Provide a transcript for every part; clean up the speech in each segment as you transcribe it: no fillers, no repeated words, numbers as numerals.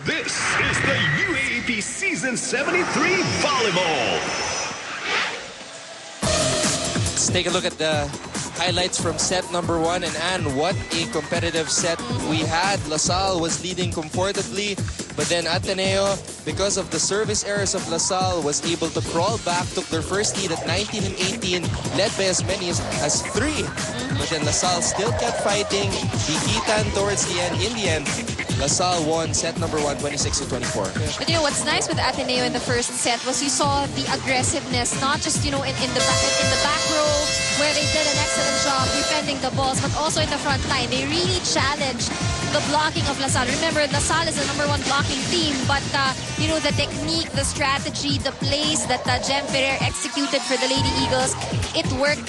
This is the UAAP Season 73 Volleyball. Let's take a look at the highlights from set number 1. And Anne, what a competitive set we had. LaSalle was leading comfortably, but then Ateneo, because of the service errors of LaSalle, was able to crawl back, took their first lead at 19 and 18, led by as many as 3. But then LaSalle still kept fighting. Bikitan towards the end. In the end, LaSalle won set number 1, 26 to 24. But you know what's nice with Ateneo in the first set was you saw the aggressiveness, not just in the back row where they did an excellent job defending the balls, but also in the front line. They really challenged the blocking of LaSalle. Remember, LaSalle is the #1 blocking team, but you know, the technique, the strategy, the plays that Jem Ferrer executed for the Lady Eagles, it worked.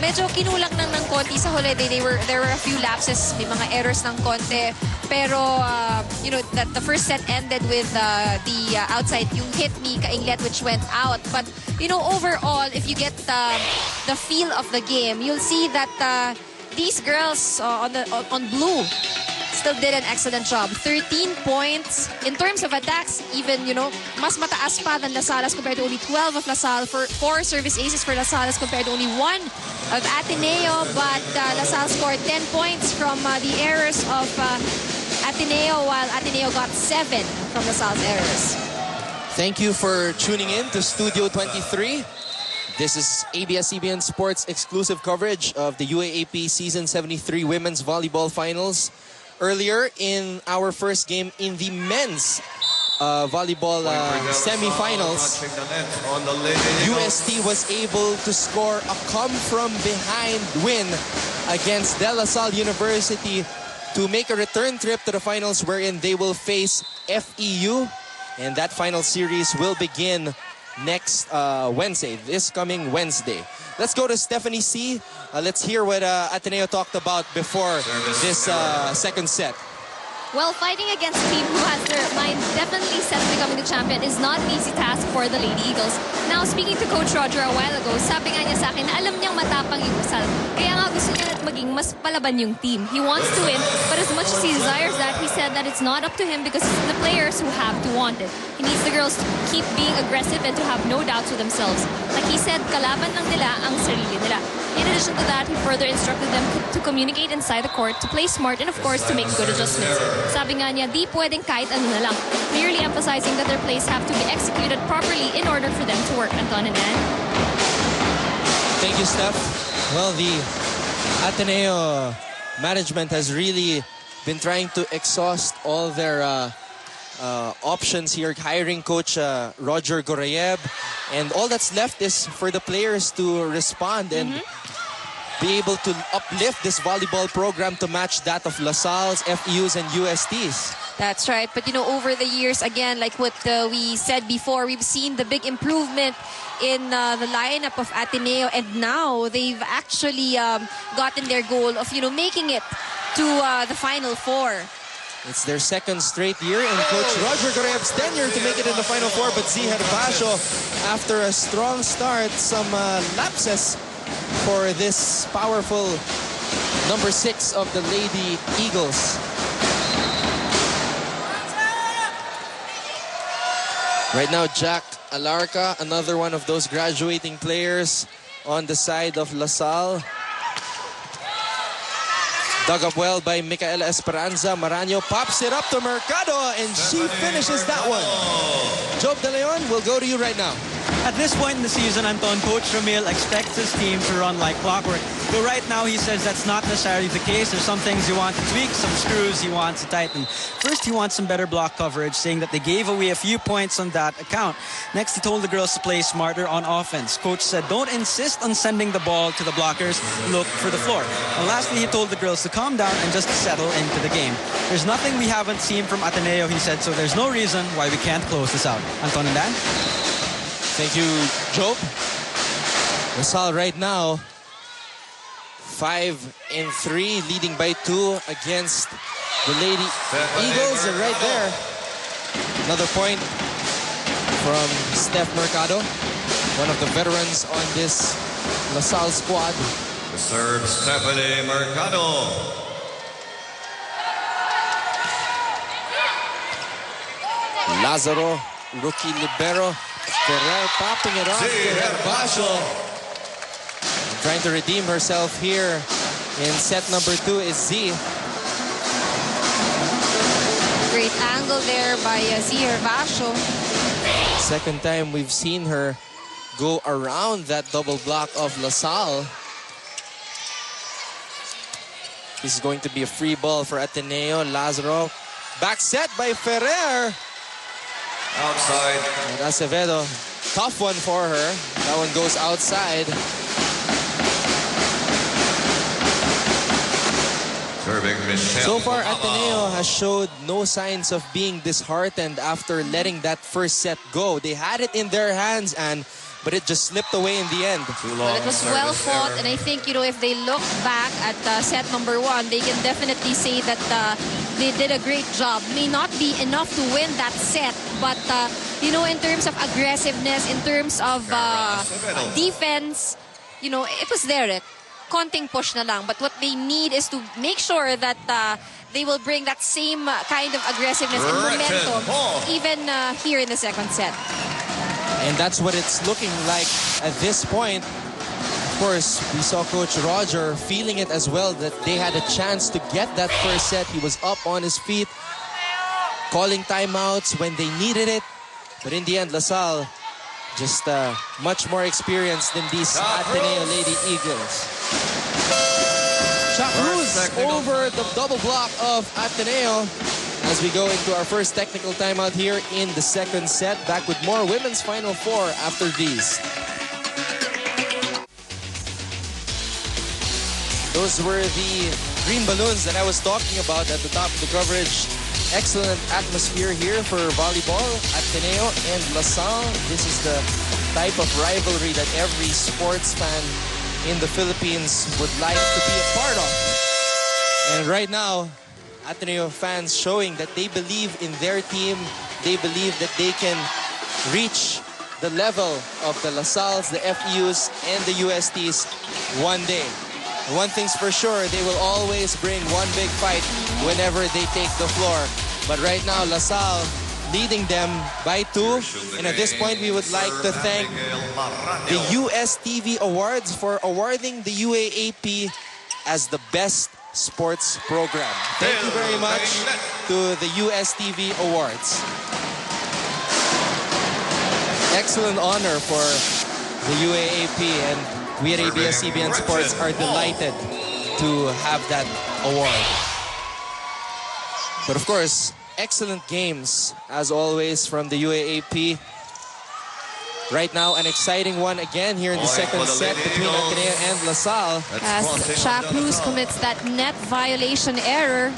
Medyo kinulang ng konti sa huli. There were a few lapses, may mga errors ng konti. Pero, you know, that the first set ended with the outside, yung hit ni Kainglet, which went out. But, you know, overall, if you get the feel of the game, you'll see that these girls on blue still did an excellent job. 13 points. In terms of attacks, even, you know, mas mataas pa than LaSalle as compared to only 12 of LaSalle. For 4 service aces for LaSalle as compared to only 1 of Ateneo. But LaSalle scored 10 points from the errors of Ateneo, while Ateneo got 7 from LaSalle's errors. Thank you for tuning in to Studio 23. This is ABS-CBN Sports exclusive coverage of the UAAP Season 73 Women's Volleyball Finals. Earlier in our first game in the men's volleyball semifinals, UST was able to score a come-from-behind win against De La Salle University to make a return trip to the finals, wherein they will face FEU, and that final series will begin next Wednesday, this coming Wednesday. Let's go to Stephanie C. Let's hear what Ateneo talked about before this second set. Well, fighting against a team who has their mind definitely set on becoming the champion is not an easy task for the Lady Eagles. Now, speaking to Coach Roger a while ago, sabi nga niya sa akin na alam niyang matapang yung LaSalle. Kaya nga gusto niya maging mas palaban yung team. He wants to win, but as much as he desires that, he said that it's not up to him because it's the players who have to want it. He needs the girls to keep being aggressive and to have no doubts with themselves. Like he said, kalaban lang nila ang sarili nila. In addition to that, he further instructed them to communicate inside the court, to play smart, and of course, to make good adjustments. Sabi nga niya, di pwedeng kahit ano na lang. Clearly emphasizing that their plays have to be executed properly in order for them to work. Anton and Ann. Thank you, Steph. Well, the Ateneo management has really been trying to exhaust all their options here, hiring coach Roger Gorayeb, and all that's left is for the players to respond and be able to uplift this volleyball program to match that of LaSalle's, FEU's, and UST's. That's right. But, you know, over the years, again, like what we said before, we've seen the big improvement in the lineup of Ateneo, and now they've actually gotten their goal of, you know, making it to the Final Four. It's their second straight year in Coach Roger Gorayeb's tenure to make it in the Final Four. But Z Herbacio, after a strong start, some lapses for this powerful number 6 of the Lady Eagles. Right now, Jack Alarca, another one of those graduating players on the side of LaSalle. Dug up well by Micaela Esperanza. Maranyo pops it up to Mercado, and she finishes that one. Job De Leon, we'll go to you right now. At this point in the season, Anton, Coach Ramil expects his team to run like clockwork. But right now, he says that's not necessarily the case. There's some things he wants to tweak, some screws he wants to tighten. First, he wants some better block coverage, saying that they gave away a few points on that account. Next, he told the girls to play smarter on offense. Coach said, don't insist on sending the ball to the blockers. Look for the floor. And lastly, he told the girls to calm down and just settle into the game. There's nothing we haven't seen from Ateneo, he said, so there's no reason why we can't close this out. Anton and Dan? Thank you, Job. LaSalle right now 5-3, leading by 2 against the Lady Eagles. And right there, another point from Steph Mercado, one of the veterans on this LaSalle squad. The serve, Stephanie Mercado. Lazaro, rookie libero. Ferrer popping it off to Herbacio. Trying to redeem herself here in set number 2 is Z. Great angle there by Z Herbacio. Second time we've seen her go around that double block of LaSalle. This is going to be a free ball for Ateneo. Lazaro, back set by Ferrer. Outside. And Acevedo, tough one for her. That one goes outside. Serving Michelle. So far, Ateneo has showed no signs of being disheartened after letting that first set go. They had it in their hands, but it just slipped away in the end. But it was well fought, and I think, if they look back at set number 1, they can definitely say that they did a great job. May not be enough to win that set, but, in terms of aggressiveness, in terms of defense, it was there. Konting push na lang. But what they need is to make sure that they will bring that same kind of aggressiveness and momentum even here in the second set. And that's what it's looking like at this point. Of course, we saw Coach Roger feeling it as well, that they had a chance to get that first set. He was up on his feet, calling timeouts when they needed it. But in the end, LaSalle just much more experienced than these Ateneo Lady Eagles. Chuck Cruz over the double block of Ateneo as we go into our first technical timeout here in the second set. Back with more Women's Final Four after these. Those were the green balloons that I was talking about at the top of the coverage. Excellent atmosphere here for volleyball, Ateneo and LaSalle. This is the type of rivalry that every sports fan in the Philippines would like to be a part of. And right now, Ateneo fans showing that they believe in their team. They believe that they can reach the level of the LaSalles, the FEUs, and the USTs one day. One thing's for sure, they will always bring one big fight whenever they take the floor. But right now, LaSalle leading them by 2. And at this point, we would like to thank the USTV Awards for awarding the UAAP as the best sports program. Thank you very much to the USTV Awards. Excellent honor for the UAAP, and we at ABS-CBN Sports are delighted to have that award. But of course, excellent games as always from the UAAP. Right now, an exciting one again here in the second set between Ateneo and LaSalle. As Cha Cruz commits that net violation error.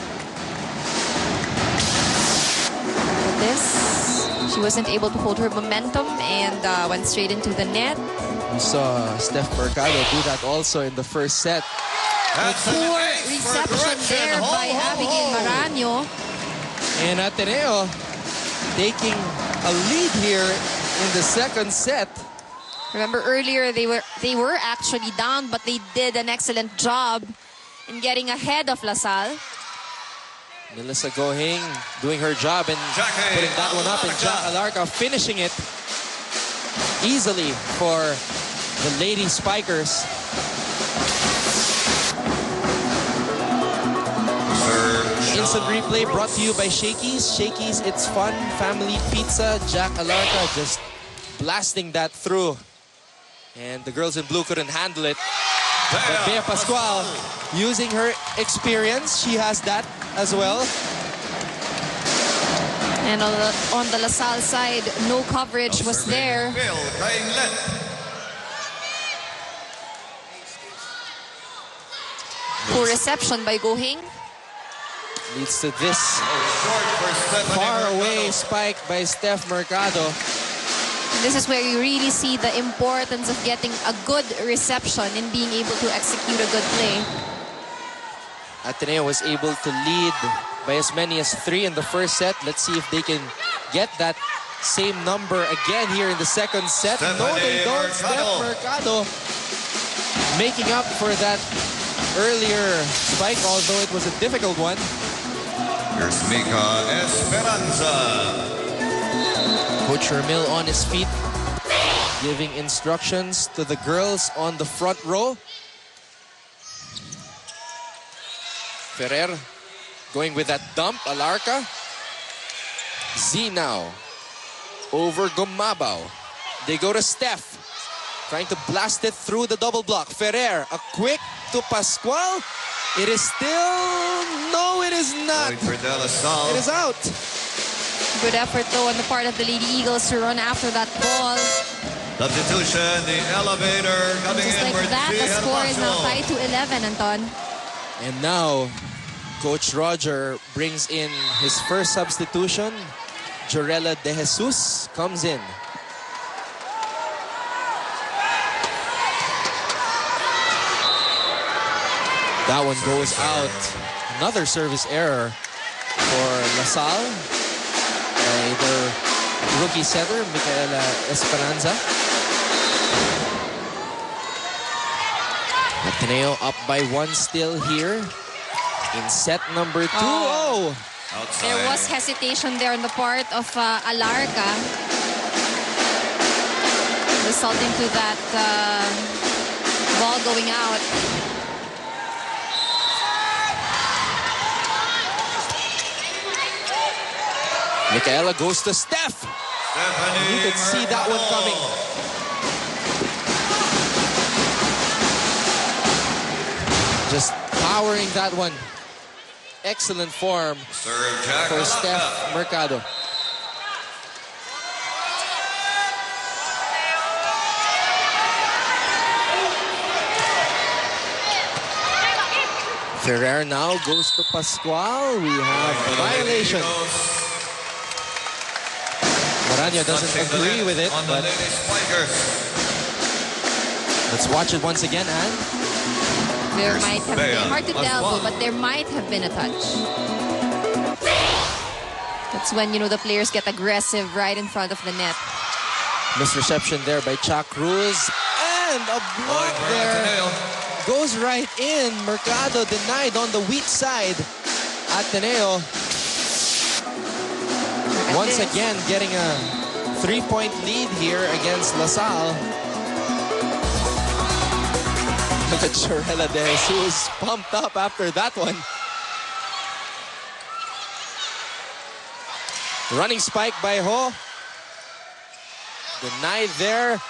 With this, she wasn't able to hold her momentum and went straight into the net. We saw Steph Mercado do that also in the first set. Poor reception there by Abigail Maranyo. And Ateneo taking a lead here in the second set. Remember earlier they were actually down, but they did an excellent job in getting ahead of LaSalle. Melissa Gohing doing her job and putting that one up, and Jack Alarca finishing it easily for the Lady Spikers. Instant replay brought to you by Shakey's. Shakey's, it's fun, family pizza. Jack Alarca just blasting that through. And the girls in blue couldn't handle it. But Bea Pascual using her experience. She has that as well. And on the LaSalle side, no coverage was there. Poor reception by Gohing. Leads to this far away spike by Steph Mercado. And this is where you really see the importance of getting a good reception and being able to execute a good play. Ateneo was able to lead by as many as 3 in the first set. Let's see if they can get that same number again here in the second set. No, they don't. Steph Mercado making up for that earlier spike, although it was a difficult one. Here's Mika Esperanza. Coach Ramil on his feet, giving instructions to the girls on the front row. Ferrer going with that dump, Alarca. Z now over Gumabaw. They go to Steph, trying to blast it through the double block. Ferrer, a quick to Pascual. It is still, no, it is not. It is out. Good effort though on the part of the Lady Eagles to run after that ball. Substitution, the elevator coming Just in like for that, the score is now tied to 11, Anton. And now, Coach Roger brings in his first substitution. Jorela De Jesus comes in. That one goes out. Another service error for LaSalle by their rookie setter, Micaela Esperanza. Ateneo up by one still here in set number 2. Oh. Outside. There was hesitation there on the part of Alarca, resulting to that ball going out. Micaela goes to Steph. You could see that one coming. Just powering that one. Excellent form for Steph Mercado. Ferrer now goes to Pascual. We have a violation. Maranya doesn't agree with it, but let's watch it once again, Anne. There might have been, hard to tell, but there might have been a touch. That's when, you know, the players get aggressive right in front of the net. Misreception there by Cha Cruz. And a block there. Goes right in. Mercado denied on the weak side. Ateneo once again getting a 3-point lead here against LaSalle. Look at Jorela De Jesus pumped up after that one. Running spike by Ho. Denied there.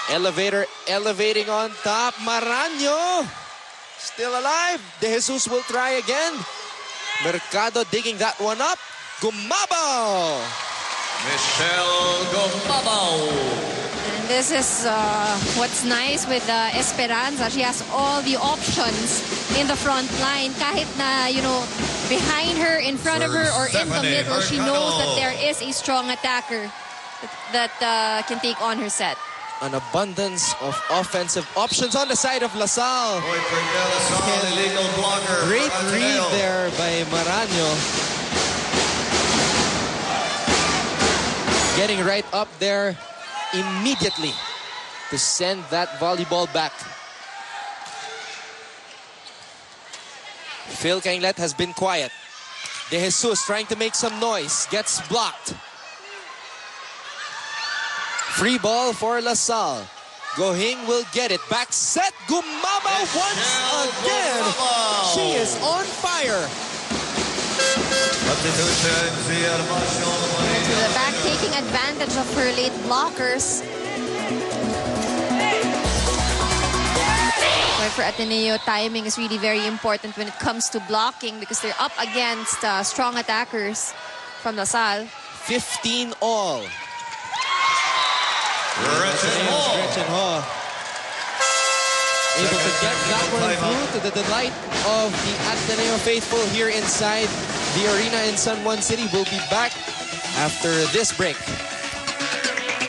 Elevator elevating on top. Maraño still alive. De Jesus will try again. Mercado digging that one up. Gumabaw. Michelle Gumabaw. And this is what's nice with Esperanza. She has all the options in the front line. Kahit na, you know, behind her, in front of her, or in the middle, she knows that there is a strong attacker that can take on her set. An abundance of offensive options on the side of LaSalle. Great read there by Maraño. Getting right up there immediately to send that volleyball back. Phil Kainglet has been quiet. De Jesus trying to make some noise. Gets blocked. Free ball for LaSalle. Gohing will get it. Back set. Gumabaw once again. She is on fire. To the back, taking advantage of her late blockers. But for Ateneo, timing is really very important when it comes to blocking because they're up against strong attackers from LaSalle. 15 all. Gretchen Ho. Able to get that one through to the delight of the Ateneo faithful here inside the arena in San Juan City. We'll be back after this break.